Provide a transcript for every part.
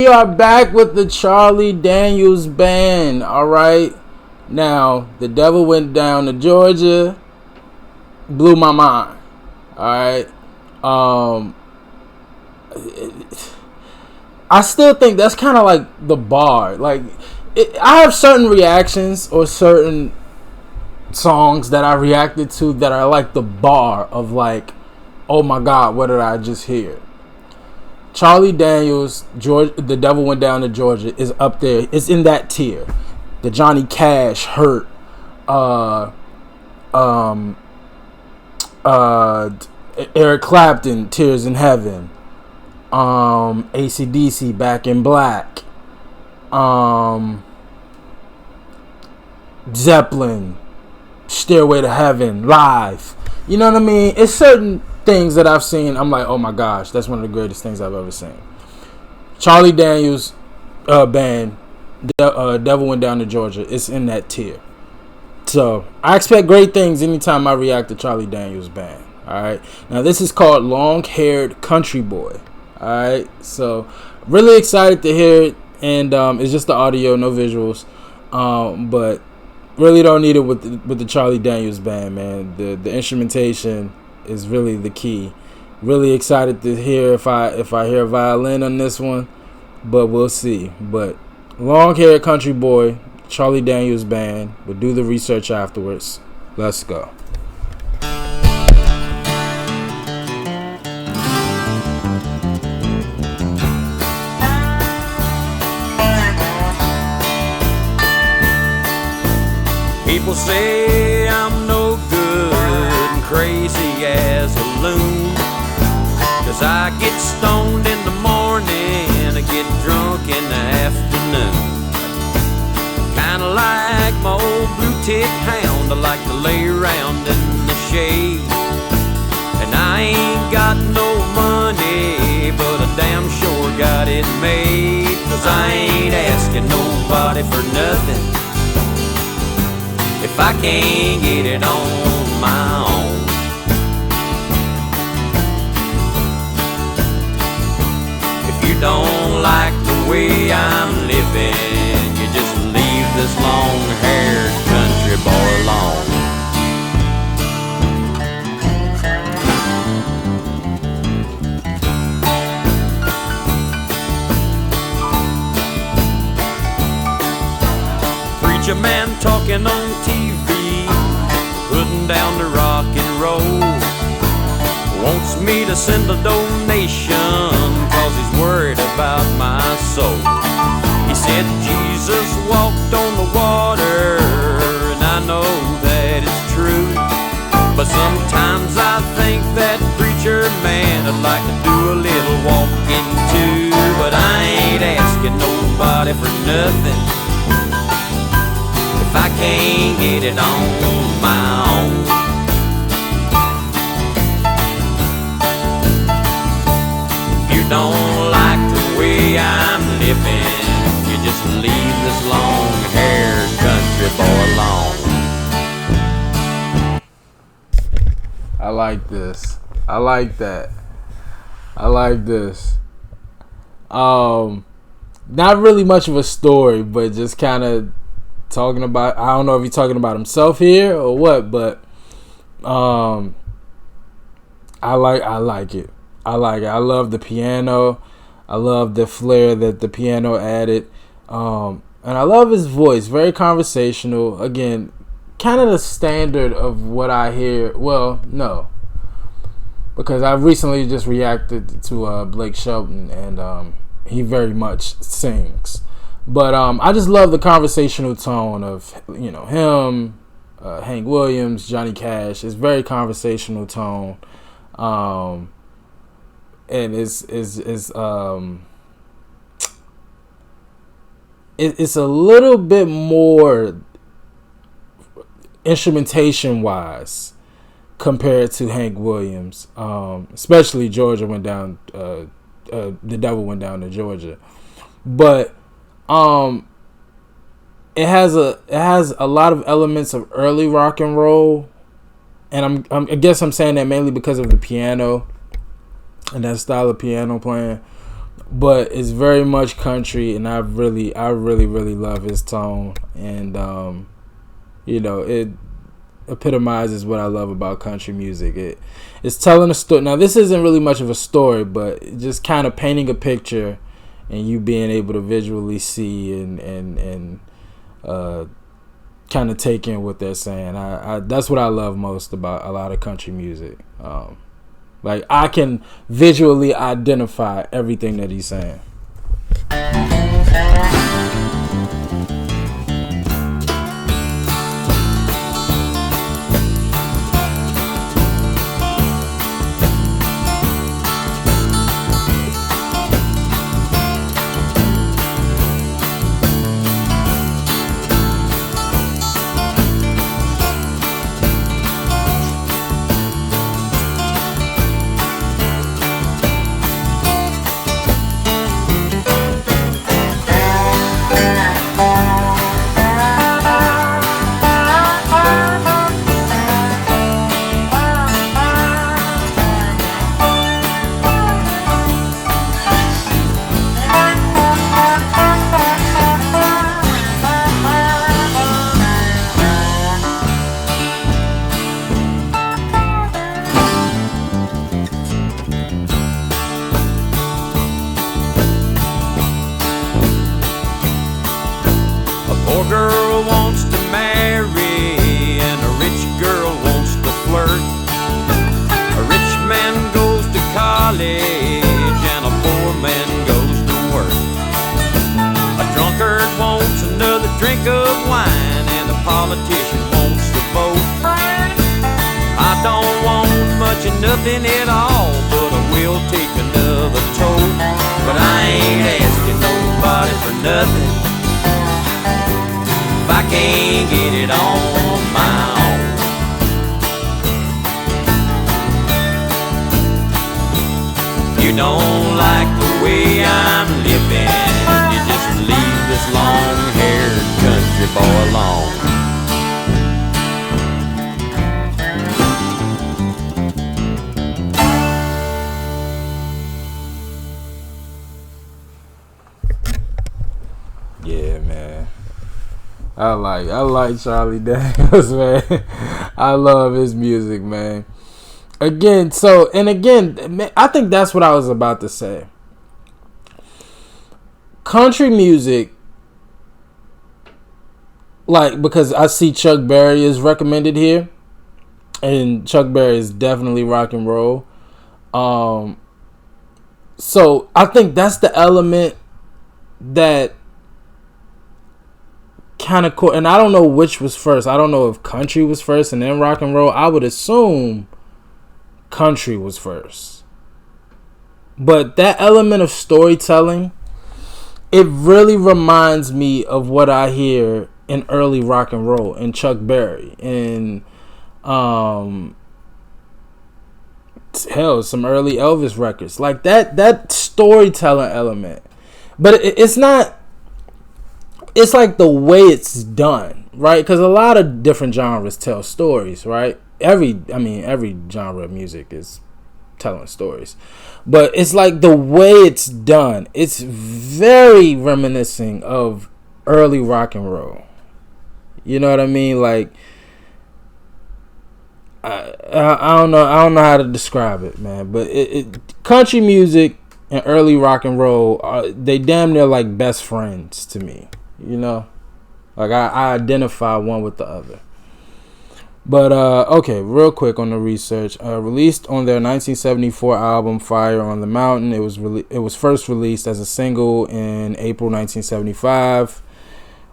We are back with the Charlie Daniels Band. All right. Now, The Devil Went Down to Georgia. Blew my mind. All right. I still think that's kind of like the bar. Like, I have certain reactions or certain songs that I reacted to that are like the bar of like, oh my God, what did I just hear? Charlie Daniels, The Devil Went Down to Georgia is up there. It's in that tier. The Johnny Cash, Hurt, Eric Clapton, Tears in Heaven, AC/DC, Back in Black, Zeppelin, Stairway to Heaven, Live. You know what I mean? It's certain things that I've seen. I'm like, oh my gosh, that's one of the greatest things I've ever seen. Charlie Daniels band, Devil Went Down to Georgia. It's in that tier. So I expect great things anytime I react to Charlie Daniels band. All right. Now this is called Long Haired Country Boy. All right. So really excited to hear it, and it's just the audio, no visuals. But really don't need it with the Charlie Daniels band, man. The instrumentation is really the key. Really excited to hear if I hear a violin on this one, but we'll see. But Long Haired Country Boy, Charlie Daniels band. We'll do the research afterwards. Let's go. People say I'm no good and crazy as a loon, 'cause I get stoned in the morning and I get drunk in the afternoon. Kinda like my old blue-tick hound, I like to lay around in the shade. And I ain't got no money, but I damn sure got it made, 'cause I ain't asking nobody for nothing if I can't get it on my own. If you don't like the way I'm living, you just leave this long-haired country boy alone. Preacher man talking on TV, putting down the rock and roll, wants me to send a donation 'cause he's worried about my soul. He said Jesus walked on the water, and I know that it's true, but sometimes I think that preacher man would like to do a little walking too. But I ain't asking nobody for nothing if I can't get it on my own. If you don't like the way I'm living, you just leave this long-haired country boy alone. I like this. I like that. I like this. Not really much of a story, but just kind of talking about, I don't know if he's talking about himself here or what, but I like it. I like it. I love the piano. I love the flair that the piano added. And I love his voice. Very conversational. Again, kind of the standard of what I hear. Well, no. Because I recently just reacted to Blake Shelton, and he very much sings. But I just love the conversational tone of, you know, him, Hank Williams, Johnny Cash. It's very conversational tone, and it's a little bit more instrumentation wise compared to Hank Williams, especially The Devil Went Down to Georgia, but. It has a lot of elements of early rock and roll, and I guess I'm saying that mainly because of the piano and that style of piano playing. but it's very much country, and I really love his tone, and it epitomizes what I love about country music. It's telling a story. Now, this isn't really much of a story, but just kind of painting a picture, and you being able to visually see and kind of take in what they're saying. I that's what I love most about a lot of country music. Like, I can visually identify everything that he's saying. Nothing at all, but I will take another toll. But I ain't asking nobody for nothing if I can't get it on my own. If you don't like the way I'm living, you just leave this long-haired country boy alone. I like Charlie Daniels, man. I love his music, man. Again, I think that's what I was about to say. Country music, like, because I see Chuck Berry is recommended here, and Chuck Berry is definitely rock and roll. So I think that's the element that kind of cool. And I don't know which was first. I don't know if country was first and then rock and roll. I would assume country was first. But that element of storytelling, it really reminds me of what I hear in early rock and roll, and Chuck Berry, and hell, some early Elvis records, like that storytelling element. But it's not. It's like the way it's done, right? Because a lot of different genres tell stories, right? Every genre of music is telling stories, but it's like the way it's done. It's very reminiscent of early rock and roll. You know what I mean? Like, I don't know how to describe it, man. But country music and early rock and roll, they damn near like best friends to me. You know, like I identify one with the other. But okay, real quick on the research. Released on their 1974 album Fire on the Mountain, it was first released as a single in April 1975,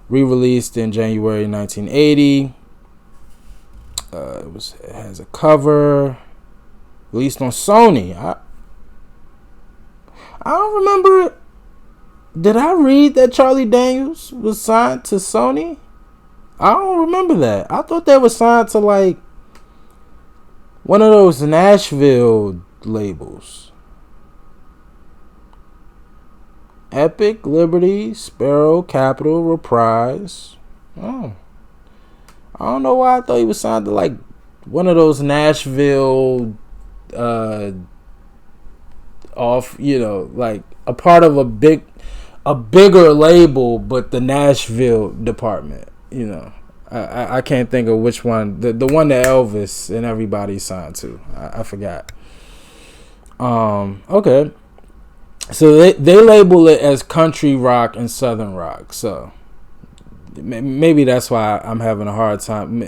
re-released in January 1980. It has a cover, released on Sony. I don't remember it. Did I read that Charlie Daniels was signed to Sony? I don't remember that. I thought they were signed to like one of those Nashville labels. Epic, Liberty, Sparrow, Capitol, Reprise. Oh. I don't know why I thought he was signed to like one of those Nashville off, like a part of a bigger label, but the Nashville department. I can't think of which one. The one that Elvis and everybody signed to. I forgot. Okay. So they label it as country rock and southern rock. So maybe that's why I'm having a hard time.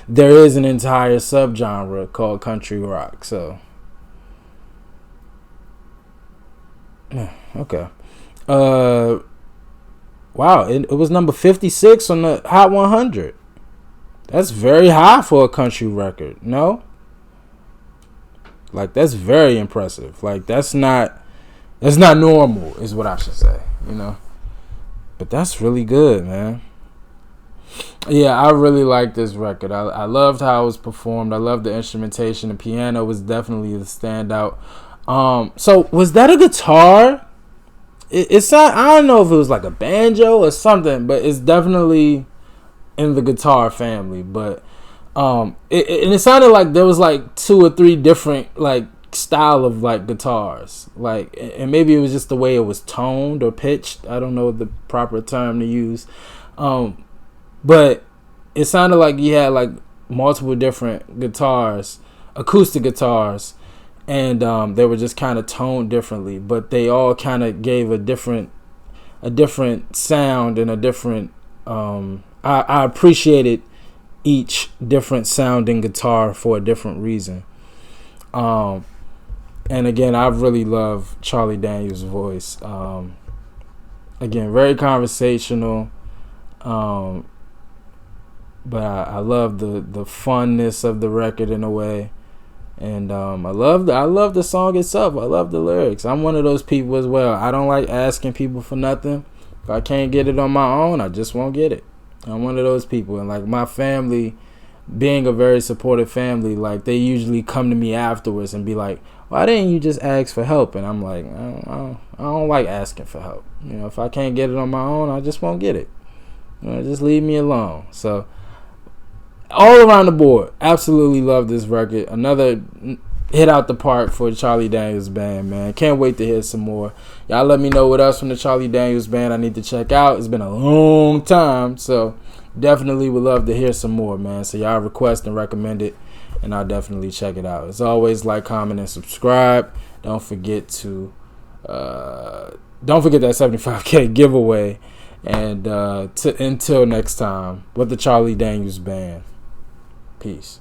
There is an entire subgenre called country rock. So okay. Wow, it was number 56 on the Hot 100. That's very high for a country record. No? Like, that's very impressive. Like, that's not normal, is what I should say, But that's really good, man. Yeah, I really like this record. I loved how it was performed. I loved the instrumentation. The piano was definitely the standout. So was that a guitar? It's not, I don't know if it was like a banjo or something, but it's definitely in the guitar family. But it sounded like there was like 2 or 3 different like style of like guitars, like, and maybe it was just the way it was toned or pitched. I don't know the proper term to use, but it sounded like you had like multiple different guitars, acoustic guitars. And they were just kind of toned differently, but they all kind of gave a different sound and a different. I appreciated each different sounding guitar for a different reason. And again, I really love Charlie Daniels' voice. Again, very conversational. But I love the funness of the record in a way. And I love the song itself. I love the lyrics. I'm one of those people as well. I don't like asking people for nothing. If I can't get it on my own, I just won't get it. I'm one of those people. And like my family, being a very supportive family, like they usually come to me afterwards and be like, "Why didn't you just ask for help?" And I'm like, I don't like asking for help. If I can't get it on my own, I just won't get it. Just leave me alone. So all around the board, absolutely love this record. Another hit out the park for the Charlie Daniels Band, man. Can't wait to hear some more. Y'all let me know what else from the Charlie Daniels Band I need to check out. It's been a long time, so definitely would love to hear some more, man. So y'all request and recommend it, and I'll definitely check it out. As always, like, comment, and subscribe. Don't forget that 75K giveaway. And until next time, with the Charlie Daniels Band. Peace.